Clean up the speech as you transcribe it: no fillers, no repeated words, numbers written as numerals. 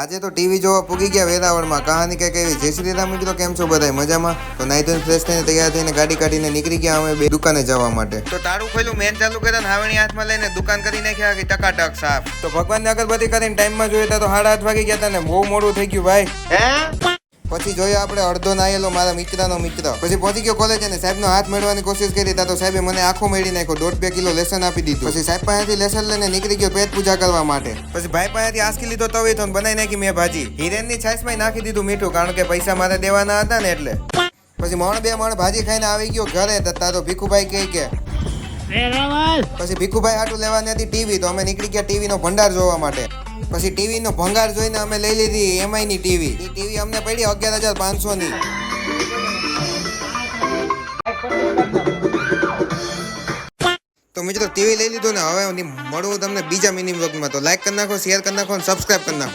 આજે તો ટીવી જોવા પૂગી ગયા વેરાવળમાં કહાની કઈક એવી. જય શ્રી રામ મિત્રો, કેમ છો બધા મજામાં? તો નાઈ ધોઈને ફ્રેશ થઈને તૈયાર થઈને ગાડી કાઢીને નીકળી ગયા અમે બે દુકાને જવા માટે. તો તાળું ખોલ્યું, મેન ચાલુ કર્યા, હાવણી હાથમાં લઈને દુકાન કરી નાખ્યા કે ટકાટક સાફ. તો ભગવાનને અગરબત્તી કરીને ટાઈમમાં જોયું તો 8:30 વાગી ગયા હતા ને બહુ મોડું થઈ ગયું ભાઈ. પછી જોયો આપણે અડધો નાયેલો મારા મિત્રનો મિત્ર. પછી પહોંચી ગયો કોલેજ અને સાહેબનો હાથ મેળવવાની કોશિશ કરી તો સાહેબે મને આખો મેળી નાખ્યો. 1.5 કિલો લેસન આપી દીધું. પછી સાહેબ પાસેથી લેસન લઈને નીકળી ગયો પેટ પૂજા કરવા માટે. પછી ભાઈ પાસેથી આંસકી લીધો તવી તો બનાવી નાખી મેં ભાજી. હિરેનની છાશમાં નાખી દીધું મીઠું, કારણ કે પૈસા મારે દેવાના હતા ને એટલે. પછી મણ ભાજી ખાઈને આવી ગયો ઘરે. તો ભીખુભાઈ કહે કે પછી ભીખુભાઈ હાટું લેવાની હતી ટીવી, તો અમે નીકળી ગયા ટીવી નો ભંડાર જોવા માટે. પછી ટીવી નો ભંગાર જોઈને અમે લઈ લીધી એમઆઈ ની ટીવી. એ ટીવી અમને પડી 11,500 ની. તો મિત્રો ટીવી લઈ લીધું ને હવે મળવું તમને બીજા મિની વ્લોગમાં. તો લાઈક કરી નાખો, શેર કરી નાખો અને સબસ્ક્રાઇબ કરી નાખો.